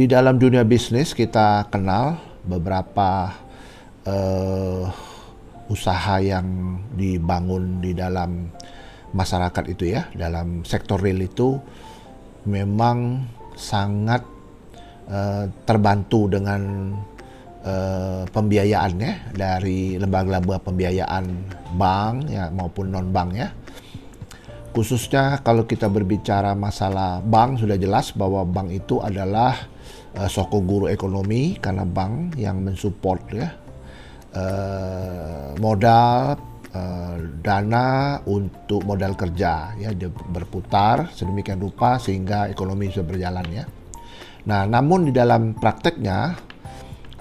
Di dalam dunia bisnis kita kenal beberapa eh, usaha yang dibangun di dalam masyarakat itu ya, dalam sektor real itu memang sangat terbantu dengan pembiayaan ya dari lembaga-lembaga pembiayaan bank ya maupun non bank ya. Khususnya kalau kita berbicara masalah bank, sudah jelas bahwa bank itu adalah soko guru ekonomi karena bank yang mensupport ya modal dana untuk modal kerja ya, dia berputar sedemikian rupa sehingga ekonomi bisa berjalan ya. Nah, namun di dalam prakteknya,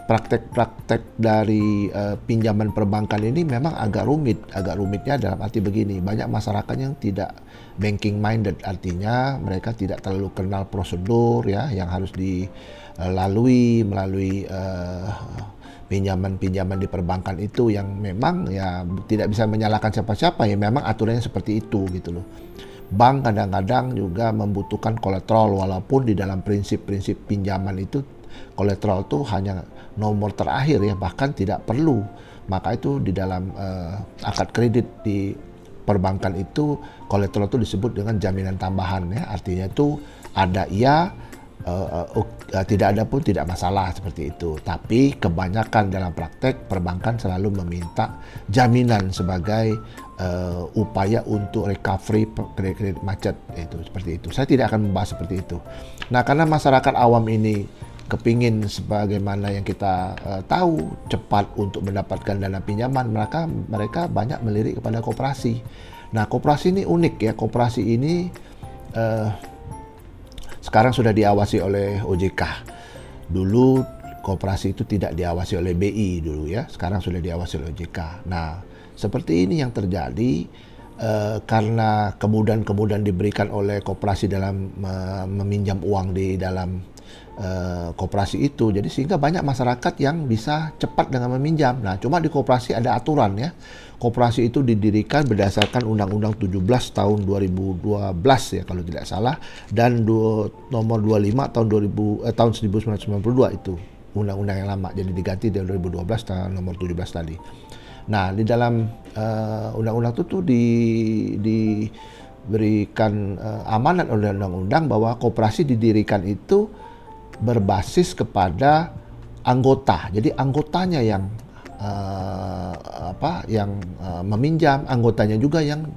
praktek-praktek dari pinjaman perbankan ini memang agak rumit. Agak rumitnya dalam arti begini, banyak masyarakat yang tidak banking minded, artinya mereka tidak terlalu kenal prosedur ya yang harus dilalui melalui pinjaman-pinjaman di perbankan itu, yang memang ya tidak bisa menyalahkan siapa-siapa ya, memang aturannya seperti itu gitu loh. Bank kadang-kadang juga membutuhkan kolateral, walaupun di dalam prinsip-prinsip pinjaman itu kolateral itu hanya nomor terakhir ya, bahkan tidak perlu. Maka itu di dalam akad kredit di perbankan itu kolateral itu disebut dengan jaminan tambahan ya, artinya itu ada iya, tidak ada pun tidak masalah seperti itu. Tapi kebanyakan dalam praktek perbankan selalu meminta jaminan sebagai upaya untuk recovery kredit macet, itu seperti itu. Saya tidak akan membahas seperti itu. Nah, karena masyarakat awam ini kepingin sebagaimana yang kita tahu cepat untuk mendapatkan dana pinjaman, mereka banyak melirik kepada koperasi. Nah, koperasi ini unik ya. Koperasi ini sekarang sudah diawasi oleh OJK. Dulu koperasi itu tidak diawasi oleh BI dulu ya, sekarang sudah diawasi oleh OJK. Nah, seperti ini yang terjadi karena kemudahan-kemudahan diberikan oleh koperasi dalam meminjam uang di dalam koperasi itu, jadi sehingga banyak masyarakat yang bisa cepat dengan meminjam. Nah, cuma di koperasi ada aturan ya. Koperasi itu didirikan berdasarkan Undang-Undang 17 tahun 2012 ya kalau tidak salah, dan nomor 25 tahun 1992 itu undang-undang yang lama, jadi diganti di 2012 tahun nomor 17 tadi. Nah, di dalam undang-undang itu tuh diberikan amanat oleh undang-undang bahwa koperasi didirikan itu berbasis kepada anggota. Jadi anggotanya yang meminjam, anggotanya juga yang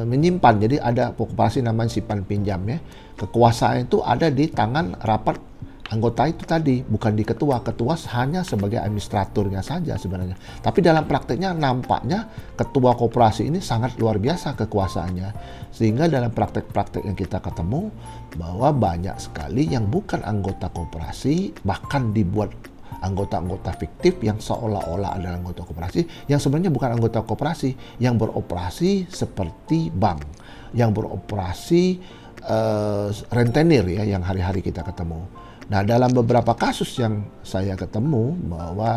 menyimpan. Jadi ada koperasi namanya simpan pinjam ya. Kekuasaan itu ada di tangan rapat anggota itu tadi, bukan di ketua. Ketua hanya sebagai administratornya saja sebenarnya. Tapi dalam prakteknya nampaknya ketua koperasi ini sangat luar biasa kekuasaannya. Sehingga dalam praktek-praktek yang kita ketemu bahwa banyak sekali yang bukan anggota koperasi, bahkan dibuat anggota-anggota fiktif yang seolah-olah adalah anggota koperasi, yang sebenarnya bukan anggota koperasi, yang beroperasi seperti bank, yang beroperasi rentenir ya, yang hari-hari kita ketemu. Nah, dalam beberapa kasus yang saya ketemu bahwa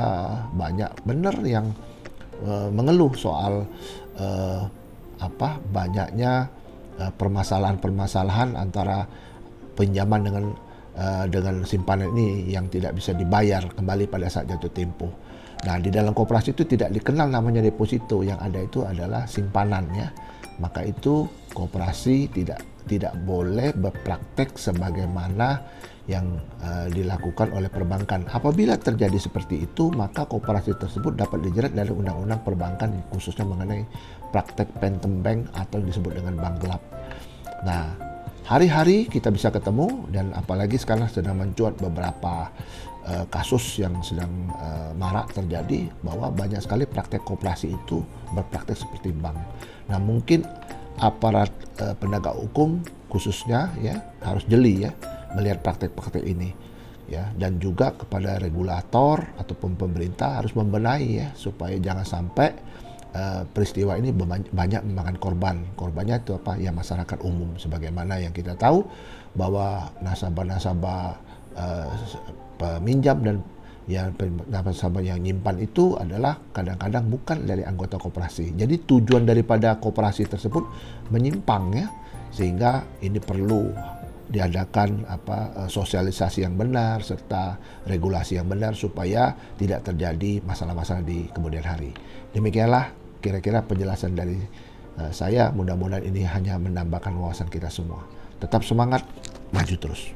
banyak benar yang mengeluh soal banyaknya permasalahan-permasalahan antara pinjaman dengan simpanan ini yang tidak bisa dibayar kembali pada saat jatuh tempo. Nah, di dalam koperasi itu tidak dikenal namanya deposito, yang ada itu adalah simpanan ya. Maka itu koperasi tidak boleh berpraktek sebagaimana yang dilakukan oleh perbankan. Apabila terjadi seperti itu, maka koperasi tersebut dapat dijerat dari undang-undang perbankan, khususnya mengenai praktek phantom bank atau yang disebut dengan bank gelap. Nah, hari-hari kita bisa ketemu, dan apalagi sekarang sedang mencuat beberapa kasus yang sedang marak terjadi, bahwa banyak sekali praktek koperasi itu berpraktek seperti bank. Nah, mungkin aparat penegak hukum khususnya ya harus jeli ya melihat praktek-praktek ini ya, dan juga kepada regulator ataupun pemerintah harus membenahi ya, supaya jangan sampai peristiwa ini banyak memakan korban. Korbannya itu apa ya, masyarakat umum, sebagaimana yang kita tahu bahwa nasabah-nasabah peminjam dan yang nasabah yang nyimpan itu adalah kadang-kadang bukan dari anggota koperasi. Jadi tujuan daripada koperasi tersebut menyimpang ya, sehingga ini perlu diadakan sosialisasi yang benar serta regulasi yang benar supaya tidak terjadi masalah-masalah di kemudian hari. Demikianlah kira-kira penjelasan dari saya. Mudah-mudahan ini hanya menambahkan wawasan kita semua. Tetap semangat, maju terus.